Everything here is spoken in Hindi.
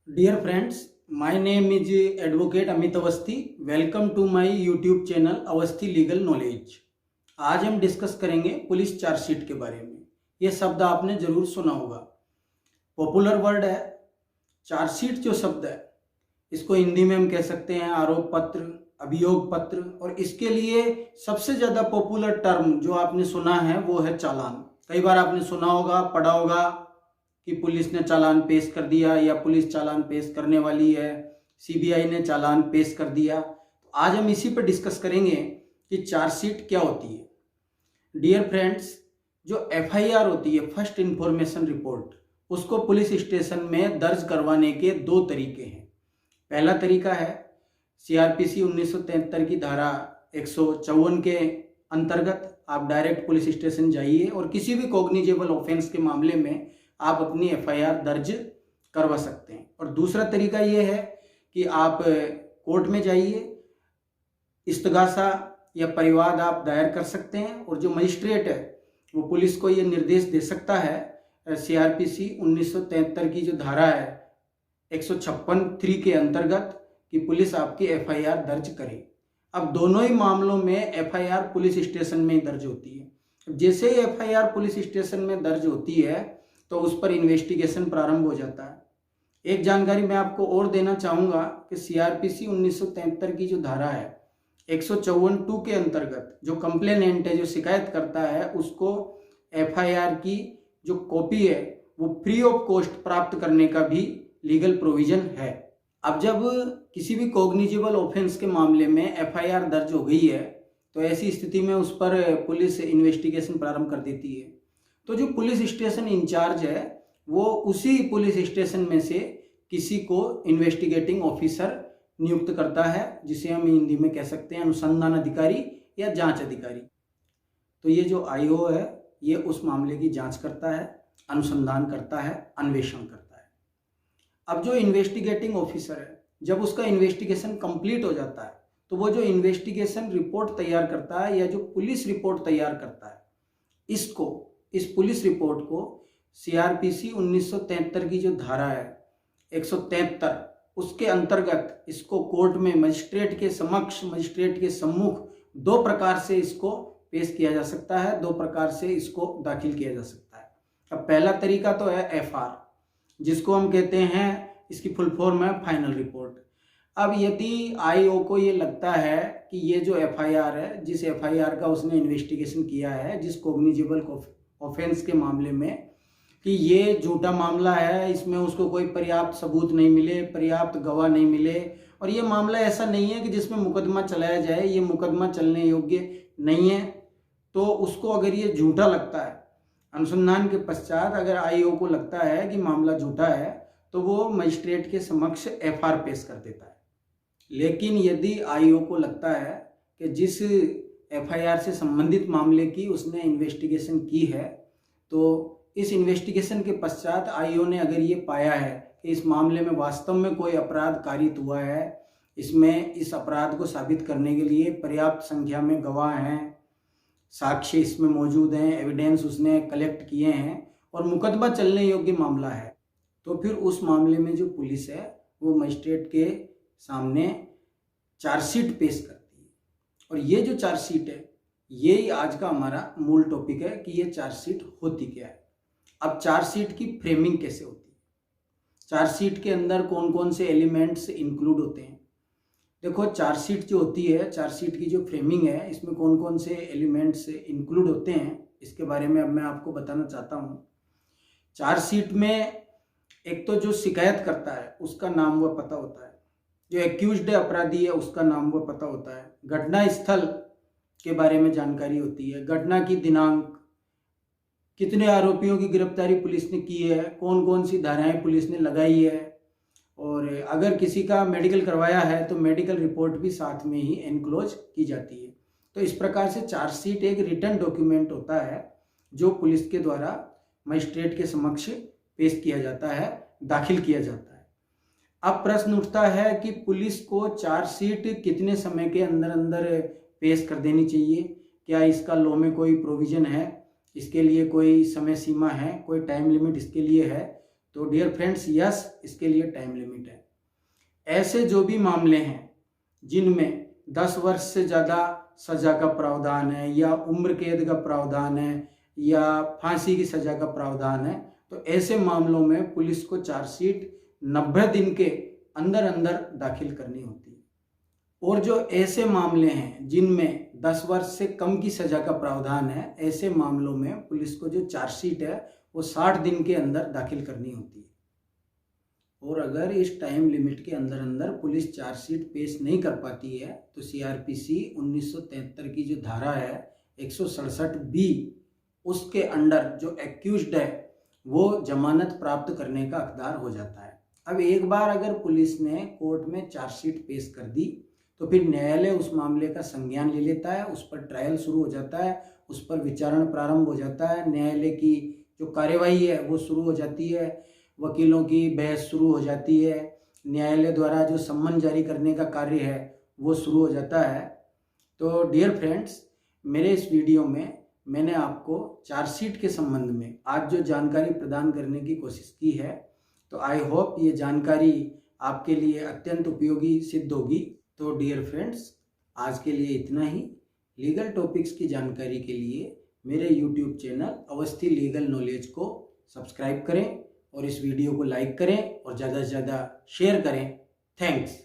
Dear friends, my name is Advocate Amit Awasthi. Welcome to my YouTube channel Awasthi legal knowledge. आज हम डिस्कस करेंगे पुलिस चार्जशीट के बारे में। ये शब्द आपने जरूर सुना होगा, पॉपुलर वर्ड है। चार्जशीट जो शब्द है इसको हिंदी में हम कह सकते हैं आरोप पत्र, अभियोग पत्र, और इसके लिए सबसे ज़्यादा पॉपुलर टर्म जो आपने सुना है वो है चालान। कई बार आपने सुना होगा, पढ़ा होगा कि पुलिस ने चालान पेश कर दिया या पुलिस चालान पेश करने वाली है, सीबीआई ने चालान पेश कर दिया। तो आज हम इसी पर डिस्कस करेंगे कि चार्जशीट क्या होती है। डियर फ्रेंड्स, जो एफआईआर होती है, फर्स्ट इंफॉर्मेशन रिपोर्ट, उसको पुलिस स्टेशन में दर्ज करवाने के दो तरीके हैं। पहला तरीका है सीआरपीसी 1973 की धारा 154 के अंतर्गत आप डायरेक्ट पुलिस स्टेशन जाइए और किसी भी कॉग्निजेबल ऑफेंस के मामले में आप अपनी एफआईआर दर्ज करवा सकते हैं। और दूसरा तरीका ये है कि आप कोर्ट में जाइए, इस्तगासा या परिवाद आप दायर कर सकते हैं और जो मजिस्ट्रेट है वो पुलिस को ये निर्देश दे सकता है सीआरपीसी 1973 की जो धारा है 156(3) के अंतर्गत कि पुलिस आपकी एफआईआर दर्ज करे। अब दोनों ही मामलों में एफआईआर पुलिस स्टेशन में दर्ज होती है। जैसे ही एफआईआर पुलिस स्टेशन में दर्ज होती है तो उस पर इन्वेस्टिगेशन प्रारंभ हो जाता है। एक जानकारी मैं आपको और देना चाहूँगा कि सीआरपीसी 1973 की जो धारा है 154(2) के अंतर्गत जो कंप्लेनेंट है, जो शिकायत करता है, उसको एफआईआर की जो कॉपी है वो फ्री ऑफ कॉस्ट प्राप्त करने का भी लीगल प्रोविजन है। अब जब किसी भी कॉग्निजेबल ऑफेंस के मामले में एफआईआर दर्ज हो गई है तो ऐसी स्थिति में उस पर पुलिस इन्वेस्टिगेशन प्रारंभ कर देती है। तो जो पुलिस स्टेशन इंचार्ज है वो उसी पुलिस स्टेशन में से किसी को इन्वेस्टिगेटिंग ऑफिसर नियुक्त करता है, जिसे हम हिंदी में कह सकते हैं अनुसंधान अधिकारी या जांच अधिकारी। तो ये जो आईओ है ये उस मामले की जांच करता है, अनुसंधान करता है, अन्वेषण करता है। अब जो इन्वेस्टिगेटिंग ऑफिसर है, जब उसका इन्वेस्टिगेशन कंप्लीट हो जाता है तो वो जो इन्वेस्टिगेशन रिपोर्ट तैयार करता है या जो पुलिस रिपोर्ट तैयार करता है, इस पुलिस रिपोर्ट को सीआरपीसी 1973 की जो धारा है 173 उसके अंतर्गत इसको कोर्ट में मजिस्ट्रेट के समक्ष, मजिस्ट्रेट के सम्मुख दो प्रकार से इसको पेश किया जा सकता है, दो प्रकार से इसको दाखिल किया जा सकता है। अब पहला तरीका तो है एफआर, जिसको हम कहते हैं, इसकी फुल फॉर्म है फाइनल रिपोर्ट। अब यदि आईओ को ये लगता है कि ये जो एफआईआर है, जिस एफआईआर का उसने इन्वेस्टिगेशन किया है, जिस कॉग्निजेबल ऑफेंस के मामले में, कि ये झूठा मामला है, इसमें उसको कोई पर्याप्त सबूत नहीं मिले, पर्याप्त गवाह नहीं मिले, और ये मामला ऐसा नहीं है कि जिसमें मुकदमा चलाया जाए, ये मुकदमा चलने योग्य नहीं है, तो उसको अगर ये झूठा लगता है, अनुसंधान के पश्चात अगर आईओ को लगता है कि मामला झूठा है तो वो मजिस्ट्रेट के समक्ष एफआर पेश कर देता है। लेकिन यदि आईओ को लगता है कि जिस एफआईआर से संबंधित मामले की उसने इन्वेस्टिगेशन की है, तो इस इन्वेस्टिगेशन के पश्चात आईओ ने अगर ये पाया है कि इस मामले में वास्तव में कोई अपराध कारित हुआ है, इसमें इस अपराध को साबित करने के लिए पर्याप्त संख्या में गवाह हैं, साक्ष्य इसमें मौजूद हैं, एविडेंस उसने कलेक्ट किए हैं और मुकदमा चलने योग्य मामला है, तो फिर उस मामले में जो पुलिस है वो मजिस्ट्रेट के सामने चार्जशीट पेश करती है। और ये जो चार्जशीट है ये ही आज का हमारा मूल टॉपिक है कि ये चार्जशीट होती क्या है। अब चार्जशीट की फ्रेमिंग कैसे होती है, चार्जशीट के अंदर कौन कौन से एलिमेंट्स इंक्लूड होते हैं। देखो, चार्जशीट जो होती है, चार्जशीट की जो फ्रेमिंग है, इसमें कौन कौन से एलिमेंट्स इंक्लूड होते हैं इसके बारे में अब मैं आपको बताना चाहता हूँ। चार्जशीट में एक तो जो शिकायत करता है उसका नाम व पता होता है, जो एक्यूज्ड अपराधी है उसका नाम व पता होता है, घटना स्थल के बारे में जानकारी होती है, घटना की दिनांक, कितने आरोपियों की गिरफ्तारी पुलिस ने की है, कौन कौन सी धाराएं पुलिस ने लगाई है, और अगर किसी का मेडिकल करवाया है तो मेडिकल रिपोर्ट भी साथ में ही एनक्लोज की जाती है। तो इस प्रकार से चार्जशीट एक रिटन डॉक्यूमेंट होता है जो पुलिस के द्वारा मजिस्ट्रेट के समक्ष पेश किया जाता है, दाखिल किया जाता है। अब प्रश्न उठता है कि पुलिस को चार्जशीट कितने समय के अंदर अंदर पेश कर देनी चाहिए, क्या इसका लॉ में कोई प्रोविजन है, इसके लिए कोई समय सीमा है, कोई टाइम लिमिट इसके लिए है। तो डियर फ्रेंड्स, यस, इसके लिए टाइम लिमिट है। ऐसे जो भी मामले हैं जिनमें 10 वर्ष से ज़्यादा सज़ा का प्रावधान है या उम्र कैद का प्रावधान है या फांसी की सज़ा का प्रावधान है, तो ऐसे मामलों में पुलिस को चार्जशीट 90 दिन के अंदर अंदर दाखिल करनी होती है। और जो ऐसे मामले हैं जिनमें 10 वर्ष से कम की सज़ा का प्रावधान है, ऐसे मामलों में पुलिस को जो चार्जशीट है वो 60 दिन के अंदर दाखिल करनी होती है। और अगर इस टाइम लिमिट के अंदर अंदर पुलिस चार्जशीट पेश नहीं कर पाती है तो CRPC 1973 की जो धारा है 167B, उसके अंडर जो एक्यूज्ड है वो जमानत प्राप्त करने का हकदार हो जाता है। अब एक बार अगर पुलिस ने कोर्ट में चार्जशीट पेश कर दी तो फिर न्यायालय उस मामले का संज्ञान ले लेता है, उस पर ट्रायल शुरू हो जाता है, उस पर विचारण प्रारंभ हो जाता है, न्यायालय की जो कार्यवाही है वो शुरू हो जाती है, वकीलों की बहस शुरू हो जाती है, न्यायालय द्वारा जो सम्मन जारी करने का कार्य है वो शुरू हो जाता है। तो डियर फ्रेंड्स, मेरे इस वीडियो में मैंने आपको चार्जशीट के संबंध में आज जो जानकारी प्रदान करने की कोशिश की है, तो आई होप ये जानकारी आपके लिए अत्यंत उपयोगी सिद्ध होगी। तो डियर फ्रेंड्स, आज के लिए इतना ही। लीगल टॉपिक्स की जानकारी के लिए मेरे YouTube channel Awasthi legal knowledge को सब्सक्राइब करें और इस वीडियो को लाइक करें और ज़्यादा से ज़्यादा शेयर करें। थैंक्स।